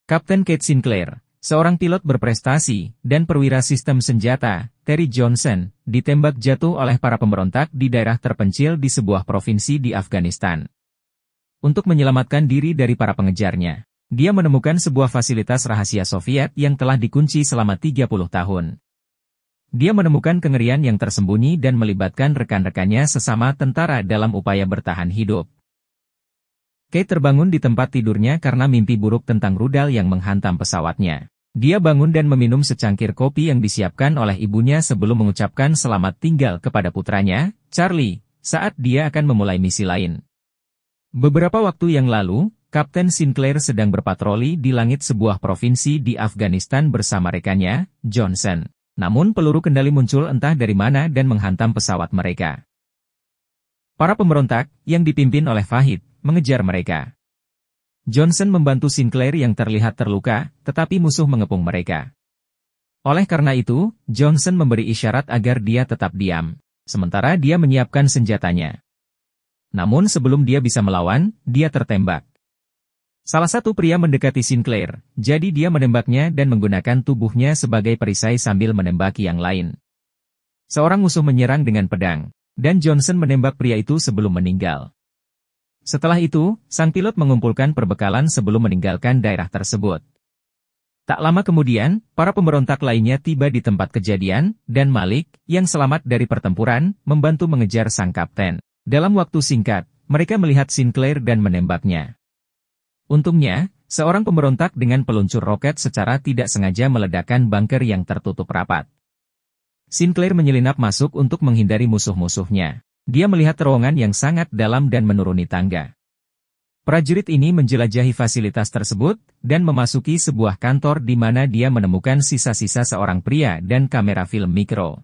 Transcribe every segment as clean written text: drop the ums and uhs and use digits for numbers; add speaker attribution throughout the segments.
Speaker 1: Kapten Kate Sinclair, seorang pilot berprestasi dan perwira sistem senjata, Terry Johnson, ditembak jatuh oleh para pemberontak di daerah terpencil di sebuah provinsi di Afghanistan. Untuk menyelamatkan diri dari para pengejarnya, dia menemukan sebuah fasilitas rahasia Soviet yang telah dikunci selama 30 tahun. Dia menemukan kengerian yang tersembunyi dan melibatkan rekan-rekannya sesama tentara dalam upaya bertahan hidup. Kate terbangun di tempat tidurnya karena mimpi buruk tentang rudal yang menghantam pesawatnya. Dia bangun dan meminum secangkir kopi yang disiapkan oleh ibunya sebelum mengucapkan selamat tinggal kepada putranya, Charlie, saat dia akan memulai misi lain. Beberapa waktu yang lalu, Kapten Sinclair sedang berpatroli di langit sebuah provinsi di Afghanistan bersama rekannya, Johnson. Namun peluru kendali muncul entah dari mana dan menghantam pesawat mereka. Para pemberontak, yang dipimpin oleh Fahid, mengejar mereka. Johnson membantu Sinclair yang terlihat terluka, tetapi musuh mengepung mereka. Oleh karena itu, Johnson memberi isyarat agar dia tetap diam, sementara dia menyiapkan senjatanya. Namun sebelum dia bisa melawan, dia tertembak. Salah satu pria mendekati Sinclair, jadi dia menembaknya dan menggunakan tubuhnya sebagai perisai sambil menembaki yang lain. Seorang musuh menyerang dengan pedang, dan Johnson menembak pria itu sebelum meninggal. Setelah itu, sang pilot mengumpulkan perbekalan sebelum meninggalkan daerah tersebut. Tak lama kemudian, para pemberontak lainnya tiba di tempat kejadian, dan Malik, yang selamat dari pertempuran, membantu mengejar sang kapten. Dalam waktu singkat, mereka melihat Sinclair dan menembaknya. Untungnya, seorang pemberontak dengan peluncur roket secara tidak sengaja meledakkan bunker yang tertutup rapat. Sinclair menyelinap masuk untuk menghindari musuh-musuhnya. Dia melihat terowongan yang sangat dalam dan menuruni tangga. Prajurit ini menjelajahi fasilitas tersebut, dan memasuki sebuah kantor di mana dia menemukan sisa-sisa seorang pria dan kamera film mikro.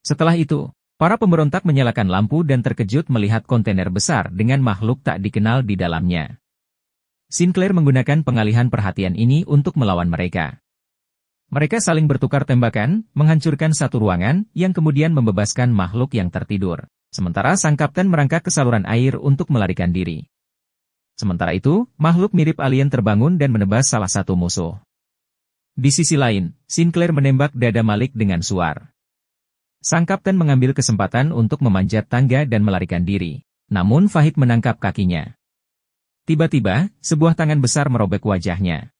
Speaker 1: Setelah itu, para pemberontak menyalakan lampu dan terkejut melihat kontainer besar dengan makhluk tak dikenal di dalamnya. Sinclair menggunakan pengalihan perhatian ini untuk melawan mereka. Mereka saling bertukar tembakan, menghancurkan satu ruangan, yang kemudian membebaskan makhluk yang tertidur. Sementara sang kapten merangkak ke saluran air untuk melarikan diri. Sementara itu, makhluk mirip alien terbangun dan menebas salah satu musuh. Di sisi lain, Sinclair menembak dada Malik dengan suar. Sang kapten mengambil kesempatan untuk memanjat tangga dan melarikan diri. Namun Fahid menangkap kakinya. Tiba-tiba, sebuah tangan besar merobek wajahnya.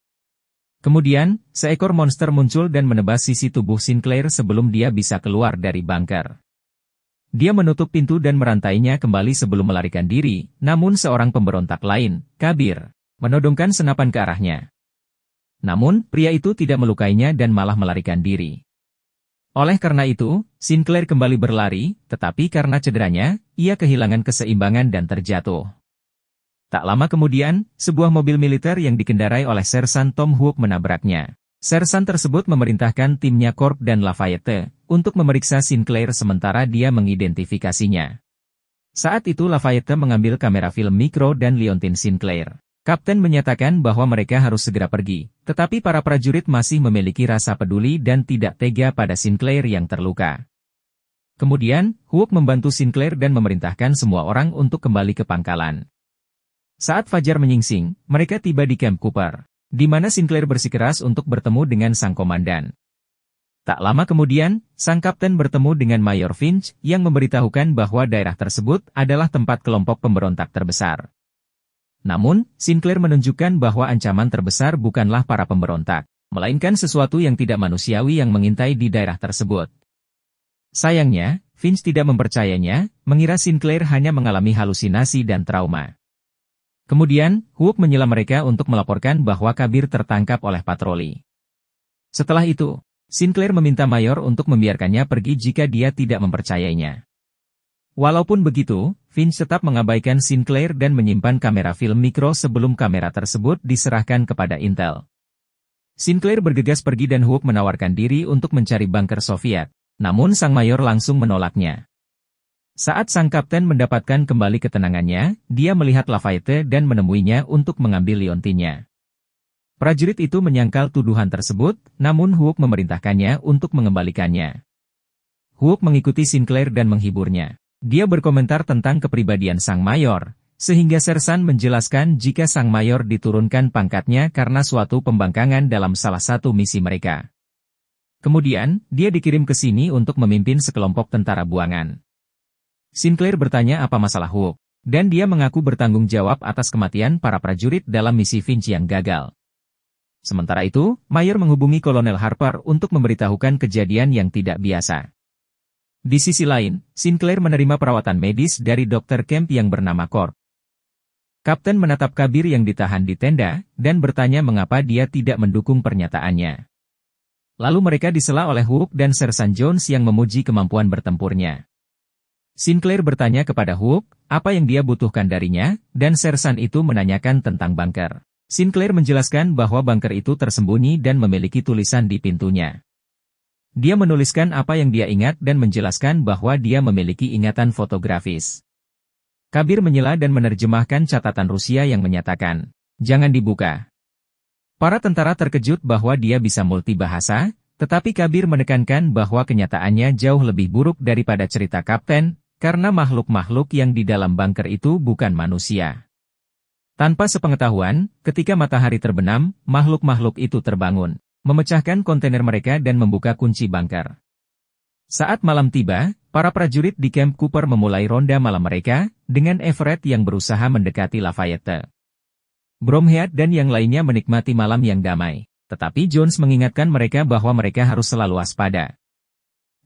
Speaker 1: Kemudian, seekor monster muncul dan menebas sisi tubuh Sinclair sebelum dia bisa keluar dari bunker. Dia menutup pintu dan merantainya kembali sebelum melarikan diri, namun seorang pemberontak lain, Kabir, menodongkan senapan ke arahnya. Namun, pria itu tidak melukainya dan malah melarikan diri. Oleh karena itu, Sinclair kembali berlari, tetapi karena cederanya, ia kehilangan keseimbangan dan terjatuh. Tak lama kemudian, sebuah mobil militer yang dikendarai oleh Sersan Tom Hook menabraknya. Sersan tersebut memerintahkan timnya Corp dan Lafayette untuk memeriksa Sinclair sementara dia mengidentifikasinya. Saat itu Lafayette mengambil kamera film mikro dan liontin Sinclair. Kapten menyatakan bahwa mereka harus segera pergi, tetapi para prajurit masih memiliki rasa peduli dan tidak tega pada Sinclair yang terluka. Kemudian, Hook membantu Sinclair dan memerintahkan semua orang untuk kembali ke pangkalan. Saat fajar menyingsing, mereka tiba di Camp Cooper, di mana Sinclair bersikeras untuk bertemu dengan sang komandan. Tak lama kemudian, sang kapten bertemu dengan Mayor Finch yang memberitahukan bahwa daerah tersebut adalah tempat kelompok pemberontak terbesar. Namun, Sinclair menunjukkan bahwa ancaman terbesar bukanlah para pemberontak, melainkan sesuatu yang tidak manusiawi yang mengintai di daerah tersebut. Sayangnya, Finch tidak mempercayainya, mengira Sinclair hanya mengalami halusinasi dan trauma. Kemudian, Hook menyela mereka untuk melaporkan bahwa Kabir tertangkap oleh patroli. Setelah itu, Sinclair meminta Mayor untuk membiarkannya pergi jika dia tidak mempercayainya. Walaupun begitu, Finch tetap mengabaikan Sinclair dan menyimpan kamera film mikro sebelum kamera tersebut diserahkan kepada Intel. Sinclair bergegas pergi dan Hook menawarkan diri untuk mencari bunker Soviet, namun sang Mayor langsung menolaknya. Saat sang kapten mendapatkan kembali ketenangannya, dia melihat Lafayette dan menemuinya untuk mengambil liontinnya. Prajurit itu menyangkal tuduhan tersebut, namun Hook memerintahkannya untuk mengembalikannya. Hook mengikuti Sinclair dan menghiburnya. Dia berkomentar tentang kepribadian sang Mayor, sehingga Sersan menjelaskan jika sang mayor diturunkan pangkatnya karena suatu pembangkangan dalam salah satu misi mereka. Kemudian, dia dikirim ke sini untuk memimpin sekelompok tentara buangan. Sinclair bertanya apa masalah Hook, dan dia mengaku bertanggung jawab atas kematian para prajurit dalam misi Finch yang gagal. Sementara itu, Mayor menghubungi Kolonel Harper untuk memberitahukan kejadian yang tidak biasa. Di sisi lain, Sinclair menerima perawatan medis dari Dr. Kemp yang bernama Corp. Kapten menatap Kabir yang ditahan di tenda, dan bertanya mengapa dia tidak mendukung pernyataannya. Lalu mereka disela oleh Hook dan Sersan Jones yang memuji kemampuan bertempurnya. Sinclair bertanya kepada Hook, apa yang dia butuhkan darinya, dan Sersan itu menanyakan tentang bunker. Sinclair menjelaskan bahwa bunker itu tersembunyi dan memiliki tulisan di pintunya. Dia menuliskan apa yang dia ingat dan menjelaskan bahwa dia memiliki ingatan fotografis. Kabir menyela dan menerjemahkan catatan Rusia yang menyatakan, "Jangan dibuka." Para tentara terkejut bahwa dia bisa multibahasa, tetapi Kabir menekankan bahwa kenyataannya jauh lebih buruk daripada cerita Kapten, karena makhluk-makhluk yang di dalam bunker itu bukan manusia. Tanpa sepengetahuan, ketika matahari terbenam, makhluk-makhluk itu terbangun, memecahkan kontainer mereka dan membuka kunci bunker. Saat malam tiba, para prajurit di Camp Cooper memulai ronda malam mereka, dengan Everett yang berusaha mendekati Lafayette. Bromhead dan yang lainnya menikmati malam yang damai, tetapi Jones mengingatkan mereka bahwa mereka harus selalu waspada.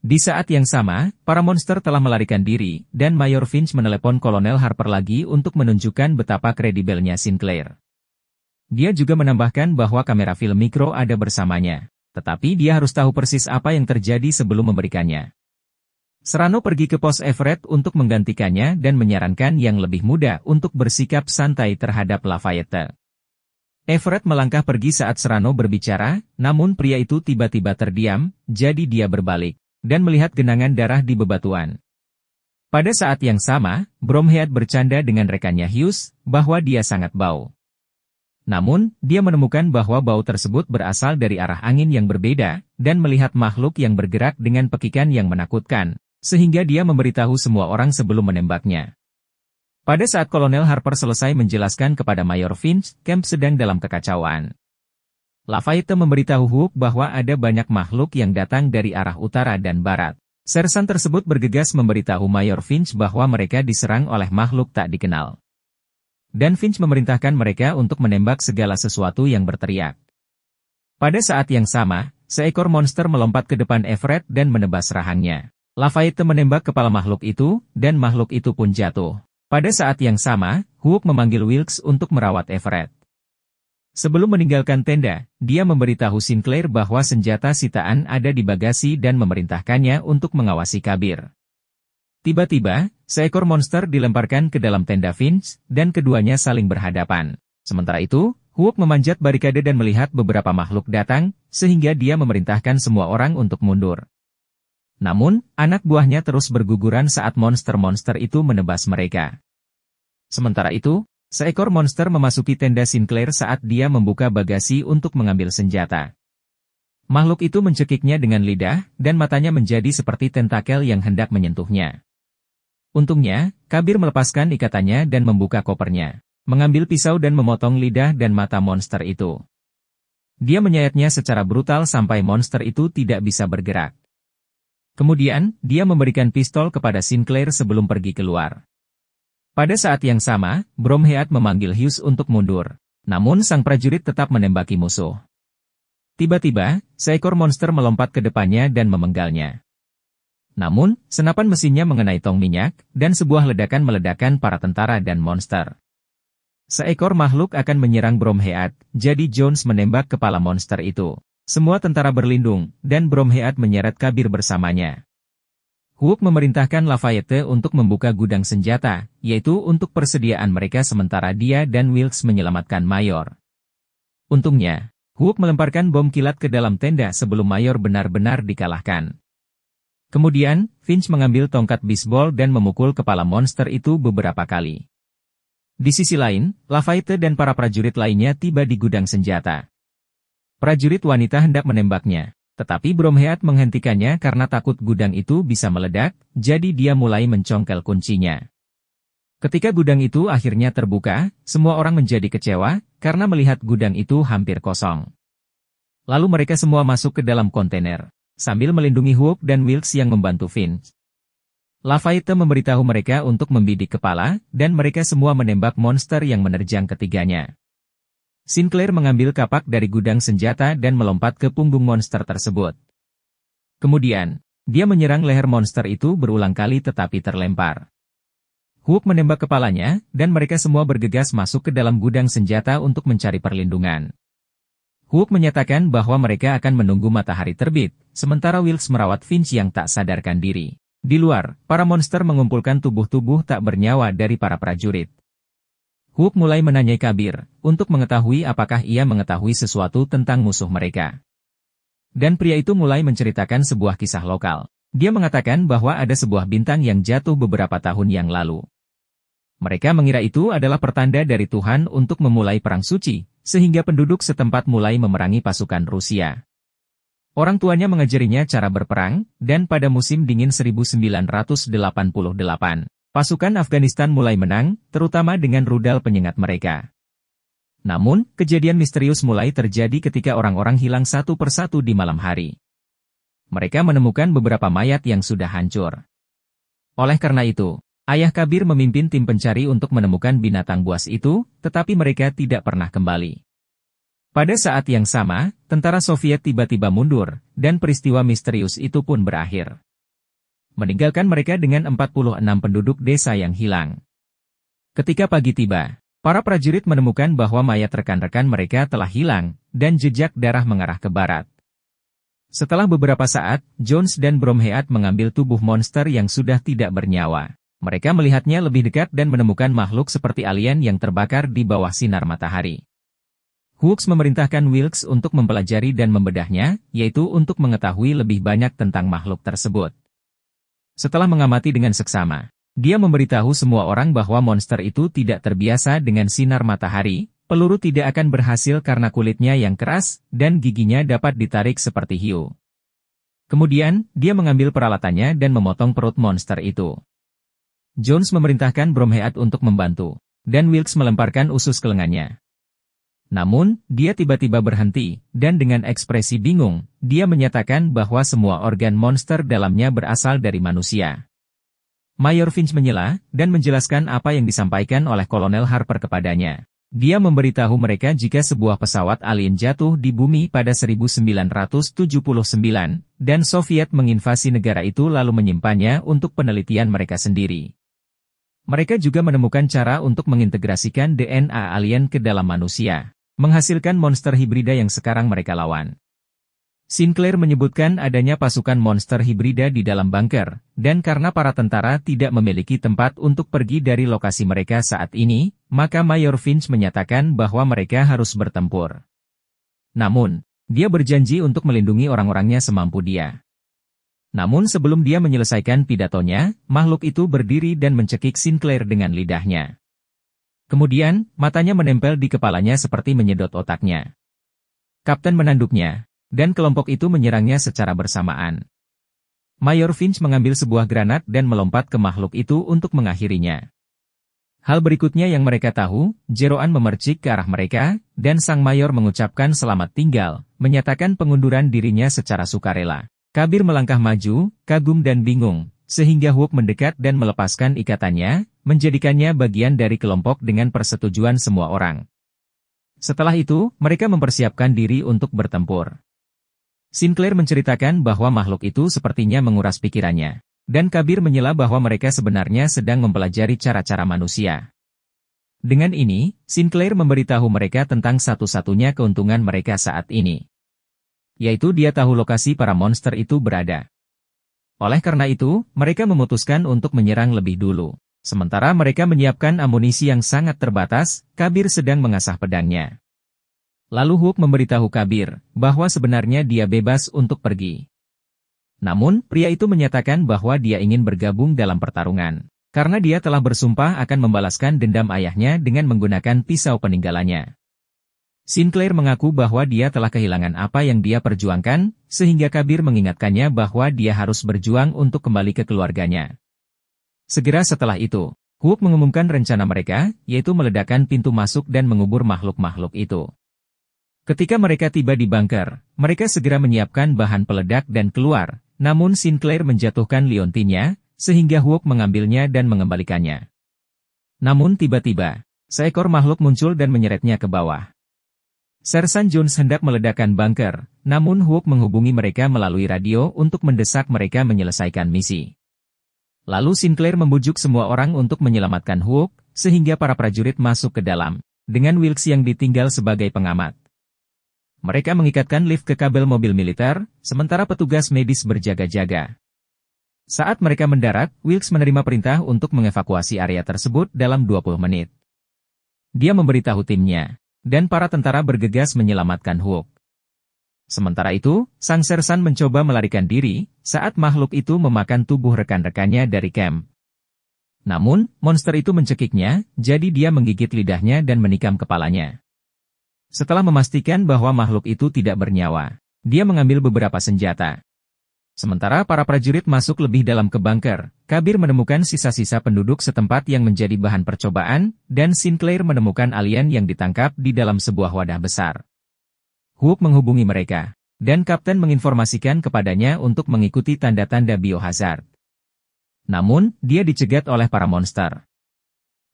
Speaker 1: Di saat yang sama, para monster telah melarikan diri, dan Mayor Finch menelepon Kolonel Harper lagi untuk menunjukkan betapa kredibelnya Sinclair. Dia juga menambahkan bahwa kamera film mikro ada bersamanya, tetapi dia harus tahu persis apa yang terjadi sebelum memberikannya. Serrano pergi ke pos Everett untuk menggantikannya dan menyarankan yang lebih muda untuk bersikap santai terhadap Lafayette. Everett melangkah pergi saat Serrano berbicara, namun pria itu tiba-tiba terdiam, jadi dia berbalik dan melihat genangan darah di bebatuan. Pada saat yang sama, Bromhead bercanda dengan rekannya Hughes, bahwa dia sangat bau. Namun, dia menemukan bahwa bau tersebut berasal dari arah angin yang berbeda, dan melihat makhluk yang bergerak dengan pekikan yang menakutkan, sehingga dia memberitahu semua orang sebelum menembaknya. Pada saat Kolonel Harper selesai menjelaskan kepada Mayor Finch, Camp sedang dalam kekacauan. Lafayette memberitahu Hook bahwa ada banyak makhluk yang datang dari arah utara dan barat. Sersan tersebut bergegas memberitahu Mayor Finch bahwa mereka diserang oleh makhluk tak dikenal. Dan Finch memerintahkan mereka untuk menembak segala sesuatu yang berteriak. Pada saat yang sama, seekor monster melompat ke depan Everett dan menebas rahangnya. Lafayette menembak kepala makhluk itu, dan makhluk itu pun jatuh. Pada saat yang sama, Hook memanggil Wilkes untuk merawat Everett. Sebelum meninggalkan tenda, dia memberitahu Sinclair bahwa senjata sitaan ada di bagasi dan memerintahkannya untuk mengawasi Kabir. Tiba-tiba, seekor monster dilemparkan ke dalam tenda Finch, dan keduanya saling berhadapan. Sementara itu, Hook memanjat barikade dan melihat beberapa makhluk datang, sehingga dia memerintahkan semua orang untuk mundur. Namun, anak buahnya terus berguguran saat monster-monster itu menebas mereka. Sementara itu, seekor monster memasuki tenda Sinclair saat dia membuka bagasi untuk mengambil senjata. Makhluk itu mencekiknya dengan lidah, dan matanya menjadi seperti tentakel yang hendak menyentuhnya. Untungnya, Kabir melepaskan ikatannya dan membuka kopernya, mengambil pisau dan memotong lidah dan mata monster itu. Dia menyayatnya secara brutal sampai monster itu tidak bisa bergerak. Kemudian, dia memberikan pistol kepada Sinclair sebelum pergi keluar. Pada saat yang sama, Bromhead memanggil Hughes untuk mundur. Namun sang prajurit tetap menembaki musuh. Tiba-tiba, seekor monster melompat ke depannya dan memenggalnya. Namun, senapan mesinnya mengenai tong minyak, dan sebuah ledakan meledakkan para tentara dan monster. Seekor makhluk akan menyerang Bromhead, jadi Jones menembak kepala monster itu. Semua tentara berlindung, dan Bromhead menyeret Kabir bersamanya. Hook memerintahkan Lafayette untuk membuka gudang senjata, yaitu untuk persediaan mereka sementara dia dan Wilkes menyelamatkan Mayor. Untungnya, Hook melemparkan bom kilat ke dalam tenda sebelum Mayor benar-benar dikalahkan. Kemudian, Finch mengambil tongkat bisbol dan memukul kepala monster itu beberapa kali. Di sisi lain, Lafayette dan para prajurit lainnya tiba di gudang senjata. Prajurit wanita hendak menembaknya. Tetapi Bromhead menghentikannya karena takut gudang itu bisa meledak, jadi dia mulai mencongkel kuncinya. Ketika gudang itu akhirnya terbuka, semua orang menjadi kecewa, karena melihat gudang itu hampir kosong. Lalu mereka semua masuk ke dalam kontainer, sambil melindungi Hook dan Wilkes yang membantu Finch. Lafayette memberitahu mereka untuk membidik kepala, dan mereka semua menembak monster yang menerjang ketiganya. Sinclair mengambil kapak dari gudang senjata dan melompat ke punggung monster tersebut. Kemudian, dia menyerang leher monster itu berulang kali tetapi terlempar. Hook menembak kepalanya, dan mereka semua bergegas masuk ke dalam gudang senjata untuk mencari perlindungan. Hook menyatakan bahwa mereka akan menunggu matahari terbit, sementara Wilkes merawat Finch yang tak sadarkan diri. Di luar, para monster mengumpulkan tubuh-tubuh tak bernyawa dari para prajurit. Hook mulai menanyai Kabir, untuk mengetahui apakah ia mengetahui sesuatu tentang musuh mereka. Dan pria itu mulai menceritakan sebuah kisah lokal. Dia mengatakan bahwa ada sebuah bintang yang jatuh beberapa tahun yang lalu. Mereka mengira itu adalah pertanda dari Tuhan untuk memulai perang suci, sehingga penduduk setempat mulai memerangi pasukan Rusia. Orang tuanya mengajarinya cara berperang, dan pada musim dingin 1988, pasukan Afghanistan mulai menang, terutama dengan rudal penyengat mereka. Namun, kejadian misterius mulai terjadi ketika orang-orang hilang satu persatu di malam hari. Mereka menemukan beberapa mayat yang sudah hancur. Oleh karena itu, ayah Kabir memimpin tim pencari untuk menemukan binatang buas itu, tetapi mereka tidak pernah kembali. Pada saat yang sama, tentara Soviet tiba-tiba mundur, dan peristiwa misterius itu pun berakhir. Meninggalkan mereka dengan 46 penduduk desa yang hilang. Ketika pagi tiba, para prajurit menemukan bahwa mayat rekan-rekan mereka telah hilang, dan jejak darah mengarah ke barat. Setelah beberapa saat, Jones dan Bromhead mengambil tubuh monster yang sudah tidak bernyawa. Mereka melihatnya lebih dekat dan menemukan makhluk seperti alien yang terbakar di bawah sinar matahari. Hooks memerintahkan Wilkes untuk mempelajari dan membedahnya, yaitu untuk mengetahui lebih banyak tentang makhluk tersebut. Setelah mengamati dengan seksama, dia memberitahu semua orang bahwa monster itu tidak terbiasa dengan sinar matahari. Peluru tidak akan berhasil karena kulitnya yang keras, dan giginya dapat ditarik seperti hiu. Kemudian, dia mengambil peralatannya dan memotong perut monster itu. Jones memerintahkan Bromhead untuk membantu, dan Wilkes melemparkan usus ke lengannya. Namun, dia tiba-tiba berhenti, dan dengan ekspresi bingung, dia menyatakan bahwa semua organ monster dalamnya berasal dari manusia. Mayor Finch menyela, dan menjelaskan apa yang disampaikan oleh Kolonel Harper kepadanya. Dia memberitahu mereka jika sebuah pesawat alien jatuh di bumi pada 1979, dan Soviet menginvasi negara itu lalu menyimpannya untuk penelitian mereka sendiri. Mereka juga menemukan cara untuk mengintegrasikan DNA alien ke dalam manusia, menghasilkan monster hibrida yang sekarang mereka lawan. Sinclair menyebutkan adanya pasukan monster hibrida di dalam bunker, dan karena para tentara tidak memiliki tempat untuk pergi dari lokasi mereka saat ini, maka Mayor Finch menyatakan bahwa mereka harus bertempur. Namun, dia berjanji untuk melindungi orang-orangnya semampu dia. Namun sebelum dia menyelesaikan pidatonya, makhluk itu berdiri dan mencekik Sinclair dengan lidahnya. Kemudian, matanya menempel di kepalanya seperti menyedot otaknya. Kapten menanduknya, dan kelompok itu menyerangnya secara bersamaan. Mayor Finch mengambil sebuah granat dan melompat ke makhluk itu untuk mengakhirinya. Hal berikutnya yang mereka tahu, jeroan memercik ke arah mereka, dan sang mayor mengucapkan selamat tinggal, menyatakan pengunduran dirinya secara sukarela. Kabir melangkah maju, kagum dan bingung, sehingga Hook mendekat dan melepaskan ikatannya, menjadikannya bagian dari kelompok dengan persetujuan semua orang. Setelah itu, mereka mempersiapkan diri untuk bertempur. Sinclair menceritakan bahwa makhluk itu sepertinya menguras pikirannya, dan Kabir menyela bahwa mereka sebenarnya sedang mempelajari cara-cara manusia. Dengan ini, Sinclair memberitahu mereka tentang satu-satunya keuntungan mereka saat ini, yaitu dia tahu lokasi para monster itu berada. Oleh karena itu, mereka memutuskan untuk menyerang lebih dulu. Sementara mereka menyiapkan amunisi yang sangat terbatas, Kabir sedang mengasah pedangnya. Lalu Hook memberitahu Kabir bahwa sebenarnya dia bebas untuk pergi. Namun, pria itu menyatakan bahwa dia ingin bergabung dalam pertarungan, karena dia telah bersumpah akan membalaskan dendam ayahnya dengan menggunakan pisau peninggalannya. Sinclair mengaku bahwa dia telah kehilangan apa yang dia perjuangkan, sehingga Kabir mengingatkannya bahwa dia harus berjuang untuk kembali ke keluarganya. Segera setelah itu, Hook mengumumkan rencana mereka, yaitu meledakkan pintu masuk dan mengubur makhluk-makhluk itu. Ketika mereka tiba di bunker, mereka segera menyiapkan bahan peledak dan keluar, namun Sinclair menjatuhkan liontinnya, sehingga Hook mengambilnya dan mengembalikannya. Namun tiba-tiba, seekor makhluk muncul dan menyeretnya ke bawah. Sersan Jones hendak meledakkan bunker, namun Hook menghubungi mereka melalui radio untuk mendesak mereka menyelesaikan misi. Lalu Sinclair membujuk semua orang untuk menyelamatkan Hook, sehingga para prajurit masuk ke dalam, dengan Wilkes yang ditinggal sebagai pengamat. Mereka mengikatkan lift ke kabel mobil militer, sementara petugas medis berjaga-jaga. Saat mereka mendarat, Wilkes menerima perintah untuk mengevakuasi area tersebut dalam 20 menit. Dia memberitahu timnya, dan para tentara bergegas menyelamatkan Hook. Sementara itu, sang sersan mencoba melarikan diri, saat makhluk itu memakan tubuh rekan-rekannya dari camp. Namun, monster itu mencekiknya, jadi dia menggigit lidahnya dan menikam kepalanya. Setelah memastikan bahwa makhluk itu tidak bernyawa, dia mengambil beberapa senjata. Sementara para prajurit masuk lebih dalam ke bunker, Kabir menemukan sisa-sisa penduduk setempat yang menjadi bahan percobaan, dan Sinclair menemukan alien yang ditangkap di dalam sebuah wadah besar. Hook menghubungi mereka, dan Kapten menginformasikan kepadanya untuk mengikuti tanda-tanda biohazard. Namun, dia dicegat oleh para monster.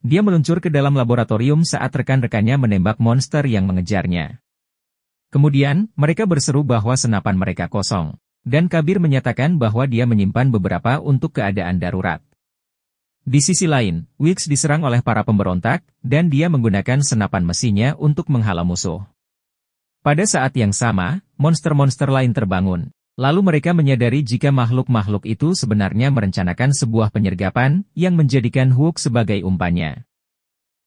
Speaker 1: Dia meluncur ke dalam laboratorium saat rekan-rekannya menembak monster yang mengejarnya. Kemudian, mereka berseru bahwa senapan mereka kosong, dan Kabir menyatakan bahwa dia menyimpan beberapa untuk keadaan darurat. Di sisi lain, Wilkes diserang oleh para pemberontak, dan dia menggunakan senapan mesinnya untuk menghalau musuh. Pada saat yang sama, monster-monster lain terbangun. Lalu mereka menyadari jika makhluk-makhluk itu sebenarnya merencanakan sebuah penyergapan yang menjadikan Hook sebagai umpannya.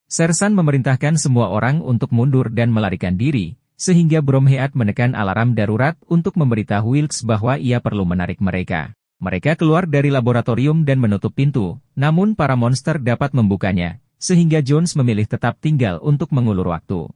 Speaker 1: Sersan memerintahkan semua orang untuk mundur dan melarikan diri, sehingga Bromhead menekan alarm darurat untuk memberitahu Wilkes bahwa ia perlu menarik mereka. Mereka keluar dari laboratorium dan menutup pintu, namun para monster dapat membukanya, sehingga Jones memilih tetap tinggal untuk mengulur waktu.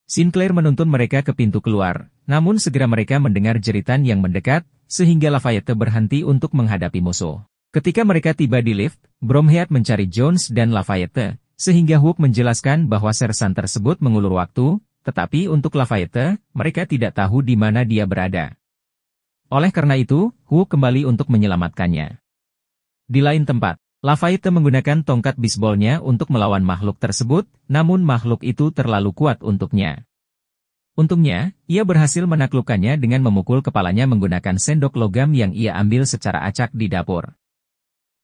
Speaker 1: Sinclair menuntun mereka ke pintu keluar, namun segera mereka mendengar jeritan yang mendekat, sehingga Lafayette berhenti untuk menghadapi musuh. Ketika mereka tiba di lift, Bromhead mencari Jones dan Lafayette, sehingga Hook menjelaskan bahwa sersan tersebut mengulur waktu, tetapi untuk Lafayette, mereka tidak tahu di mana dia berada. Oleh karena itu, Hook kembali untuk menyelamatkannya. Di lain tempat, Lafayette menggunakan tongkat bisbolnya untuk melawan makhluk tersebut, namun makhluk itu terlalu kuat untuknya. Untungnya, ia berhasil menaklukkannya dengan memukul kepalanya menggunakan sendok logam yang ia ambil secara acak di dapur.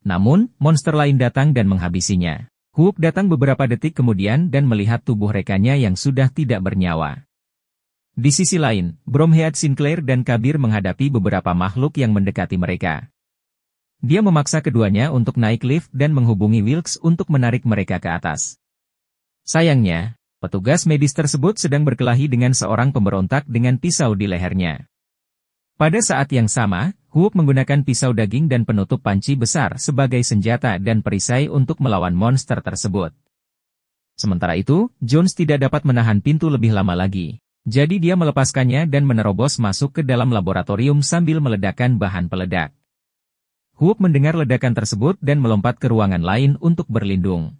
Speaker 1: Namun, monster lain datang dan menghabisinya. Hook datang beberapa detik kemudian dan melihat tubuh rekannya yang sudah tidak bernyawa. Di sisi lain, Bromhead, Sinclair dan Kabir menghadapi beberapa makhluk yang mendekati mereka. Dia memaksa keduanya untuk naik lift dan menghubungi Wilkes untuk menarik mereka ke atas. Sayangnya, petugas medis tersebut sedang berkelahi dengan seorang pemberontak dengan pisau di lehernya. Pada saat yang sama, Hook menggunakan pisau daging dan penutup panci besar sebagai senjata dan perisai untuk melawan monster tersebut. Sementara itu, Jones tidak dapat menahan pintu lebih lama lagi. Jadi dia melepaskannya dan menerobos masuk ke dalam laboratorium sambil meledakkan bahan peledak. Hook mendengar ledakan tersebut dan melompat ke ruangan lain untuk berlindung.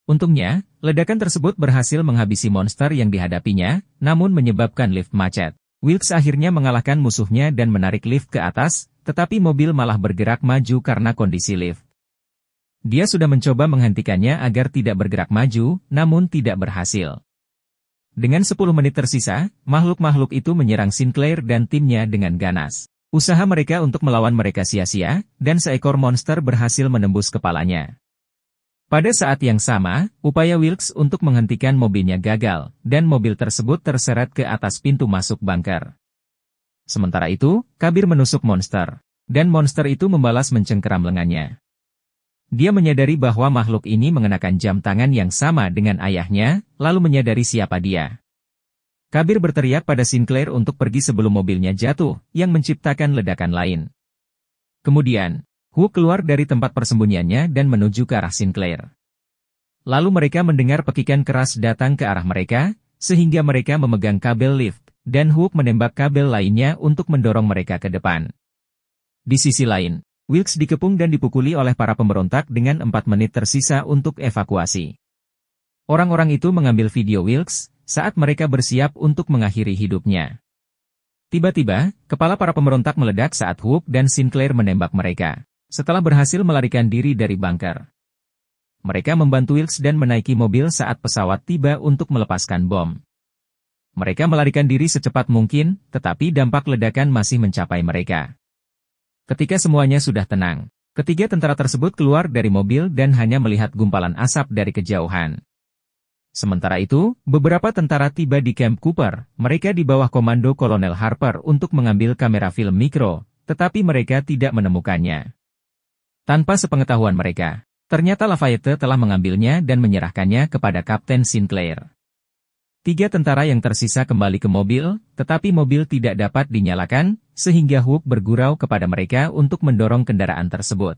Speaker 1: Untungnya, ledakan tersebut berhasil menghabisi monster yang dihadapinya, namun menyebabkan lift macet. Wilkes akhirnya mengalahkan musuhnya dan menarik lift ke atas, tetapi mobil malah bergerak maju karena kondisi lift. Dia sudah mencoba menghentikannya agar tidak bergerak maju, namun tidak berhasil. Dengan 10 menit tersisa, makhluk-makhluk itu menyerang Sinclair dan timnya dengan ganas. Usaha mereka untuk melawan mereka sia-sia, dan seekor monster berhasil menembus kepalanya. Pada saat yang sama, upaya Wilkes untuk menghentikan mobilnya gagal, dan mobil tersebut terseret ke atas pintu masuk bunker. Sementara itu, Kabir menusuk monster, dan monster itu membalas mencengkeram lengannya. Dia menyadari bahwa makhluk ini mengenakan jam tangan yang sama dengan ayahnya, lalu menyadari siapa dia. Kabir berteriak pada Sinclair untuk pergi sebelum mobilnya jatuh, yang menciptakan ledakan lain. Kemudian, Hook keluar dari tempat persembunyiannya dan menuju ke arah Sinclair. Lalu mereka mendengar pekikan keras datang ke arah mereka, sehingga mereka memegang kabel lift, dan Hook menembak kabel lainnya untuk mendorong mereka ke depan. Di sisi lain, Wilkes dikepung dan dipukuli oleh para pemberontak dengan 4 menit tersisa untuk evakuasi. Orang-orang itu mengambil video Wilkes saat mereka bersiap untuk mengakhiri hidupnya. Tiba-tiba, kepala para pemberontak meledak saat Hook dan Sinclair menembak mereka. Setelah berhasil melarikan diri dari bunker, mereka membantu Wilkes dan menaiki mobil saat pesawat tiba untuk melepaskan bom. Mereka melarikan diri secepat mungkin, tetapi dampak ledakan masih mencapai mereka. Ketika semuanya sudah tenang, ketiga tentara tersebut keluar dari mobil dan hanya melihat gumpalan asap dari kejauhan. Sementara itu, beberapa tentara tiba di Camp Cooper. Mereka di bawah komando Kolonel Harper untuk mengambil kamera film mikro, tetapi mereka tidak menemukannya. Tanpa sepengetahuan mereka, ternyata Lafayette telah mengambilnya dan menyerahkannya kepada Kapten Sinclair. 3 tentara yang tersisa kembali ke mobil, tetapi mobil tidak dapat dinyalakan, sehingga Hook bergurau kepada mereka untuk mendorong kendaraan tersebut.